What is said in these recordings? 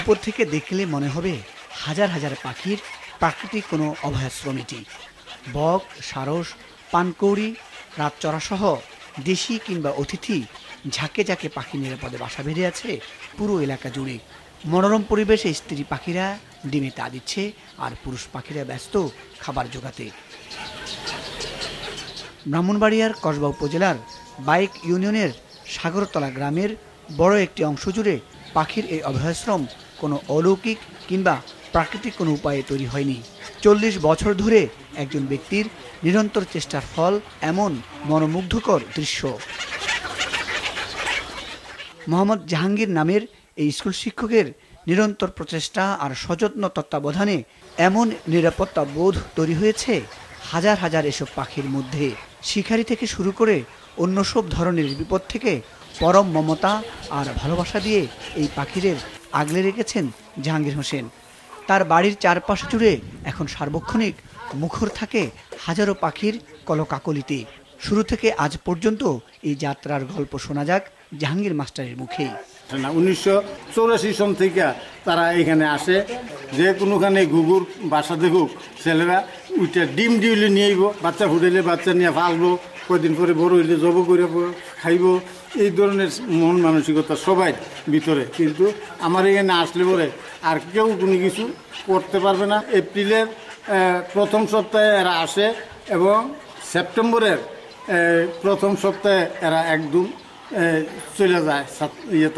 উপর থেকে দেখলে মনে হবে হাজার হাজার পাখির প্রাকৃতিক কোনো অভয়াশ্রম এটি। বক, সারস, পানকৌড়ি, রাতচড়াসহ দেশি কিংবা অতিথি ঝাঁকে ঝাঁকে পাখি নিরাপদে বাসা বেঁধে আছে পুরো এলাকা জুড়ে। মনোরম পরিবেশে স্ত্রী পাখিরা ডিমে তা দিচ্ছে, আর পুরুষ পাখিরা ব্যস্ত খাবার জোগাতে। ব্রাহ্মণবাড়িয়ার কসবা উপজেলার বাইক ইউনিয়নের সাগরতলা গ্রামের বড় একটি অংশ জুড়ে পাখির এই অভয়াশ্রম কোনো অলৌকিক কিংবা প্রাকৃতিক কোনো উপায়ে তৈরি হয়নি। 40 বছর ধরে একজন ব্যক্তির নিরন্তর চেষ্টার ফল এমন মনোমুগ্ধকর দৃশ্য। মোহাম্মদ জাহাঙ্গীর নামের এই স্কুল শিক্ষকের নিরন্তর প্রচেষ্টা আর সযত্ন তত্ত্বাবধানে এমন নিরাপত্তা বোধ তৈরি হয়েছে হাজার হাজার এসব পাখির মধ্যে। শিকারি থেকে শুরু করে অন্য সব ধরনের বিপদ থেকে পরম মমতা আর ভালোবাসা দিয়ে এই পাখিদের আগলে রেখেছেন জাহাঙ্গীর হোসেন। তার বাড়ির চারপাশ জুড়ে এখন সার্বক্ষণিক মুখর থাকে হাজারো পাখির কলকাকলিতে। শুরু থেকে আজ পর্যন্ত এই যাত্রার গল্প শোনা যাক জাহাঙ্গীর মাস্টারের মুখেই। 1984 সন থেকে তারা এখানে আসে, যে কোনোখানে গুগুর বাসা দেখুক ছেলেরা ওইটা ডিম দিলে নিয়ে আইব, বাচ্চা ফুটাইলে বাচ্চা নিয়ে ফালবো, কয়েকদিন পরে বড় হইলে জব করে খাইব, এই ধরনের মন মানসিকতা সবাই ভিতরে। কিন্তু আমার এখানে আসলে পরে আর কেউ কোনো কিছু করতে পারবে না। এপ্রিলের প্রথম সপ্তাহে এরা আসে এবং সেপ্টেম্বরের প্রথম সপ্তাহে এরা একদম চলে যায়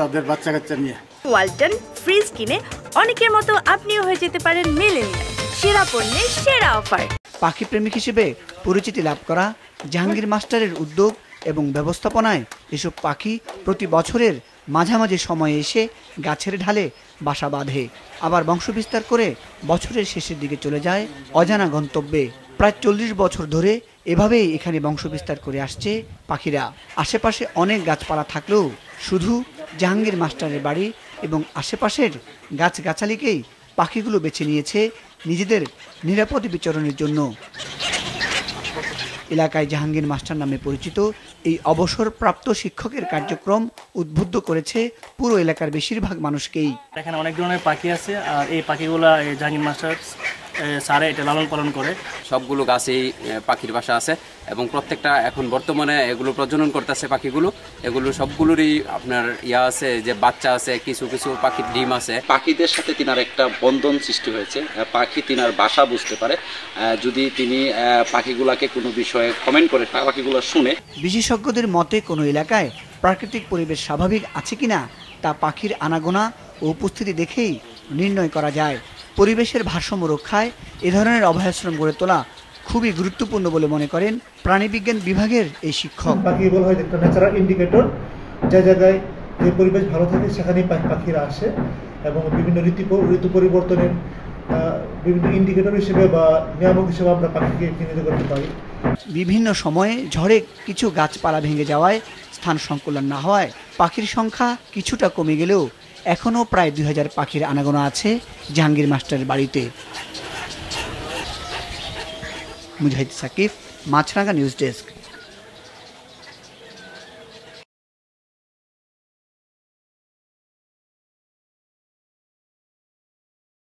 তাদের বাচ্চা কাচ্চা নিয়ে। ওয়ালটন ফ্রিজ কিনে অনেকের মতো আপনিও হয়ে যেতে পারেন মিলেনিয়াল। সেরা পণ্যের সেরা অফার। পাখি প্রেমিক হিসেবে পরিচিতি লাভ করা জাহাঙ্গীর মাস্টারের উদ্যোগ এবং ব্যবস্থাপনায় এসব পাখি প্রতি বছরের মাঝামাঝি সময়ে এসে গাছের ঢালে বাসা বাঁধে, আবার বংশবিস্তার করে বছরের শেষের দিকে চলে যায় অজানা গন্তব্যে। প্রায় 40 বছর ধরে এভাবেই এখানে বংশবিস্তার করে আসছে পাখিরা। আশেপাশে অনেক গাছপালা থাকলেও শুধু জাহাঙ্গীর মাস্টারের বাড়ি এবং আশেপাশের গাছগাছালিকেই পাখিগুলো বেছে নিয়েছে নিজেদের নিরাপদ বিচরণের জন্য। এলাকায় জাহাঙ্গীর মাস্টার নামে পরিচিত এই অবসরপ্রাপ্ত শিক্ষকের কার্যক্রম উদ্বুদ্ধ করেছে পুরো এলাকার বেশিরভাগ মানুষকেই। এখানে অনেক ধরনের পাখি আছে, আর এই পাখিগুলা জাহাঙ্গীর মাস্টার স্যারে এটা লালন পালন করে। সবগুলো গাছেই পাখির বাসা আছে এবং প্রত্যেকটা এখন বর্তমানে এগুলো প্রজনন করতেছে পাখিগুলো। এগুলো সবগুলোরই আপনার আছে, যে বাচ্চা আছে, কিছু কিছু পাখির ডিম আছে। পাখিদের সাথে তিনার একটা বন্ধন সৃষ্টি হয়েছে। পাখি তিনার বাসা বুঝতে পারে, যদি তিনি পাখিগুলাকে কোনো বিষয়ে কমেন্ট করে পাখিগুলো শুনে। বিশেষজ্ঞদের মতে কোনো এলাকায় প্রাকৃতিক পরিবেশ স্বাভাবিক আছে কিনা তা পাখির আনাগোনা ও উপস্থিতি দেখেই নির্ণয় করা যায়। পরিবেশের ভারসাম্য রক্ষায় এ ধরনের অভয়াশ্রম গড়ে তোলা খুবই গুরুত্বপূর্ণ বলে মনে করেন প্রাণীবিজ্ঞান বিভাগের এই শিক্ষক। পাখি বলা হয় একটা ন্যাচারাল ইন্ডিকেটর, যে জায়গায় যে পরিবেশ ভালো থাকে সেখানেই পাখিরা আসে এবং বিভিন্ন ঋতু পরিবর্তনের বিভিন্ন ইন্ডিকেটর হিসেবে বা নিয়ামক হিসেবে আমরা পাখিকে চিহ্নিত করতে পারি। বিভিন্ন সময়ে ঝড়ে কিছু গাছপালা ভেঙে যাওয়ায় স্থান সংকুলন না হওয়ায় পাখির সংখ্যা কিছুটা কমে গেলেও এখনও প্রায় 2000 পাখির আনাগোনা আছে জাহাঙ্গীর মাস্টারের বাড়িতে। মুজাহিদ সাকিব, মাছরাঙা নিউজ ডেস্ক।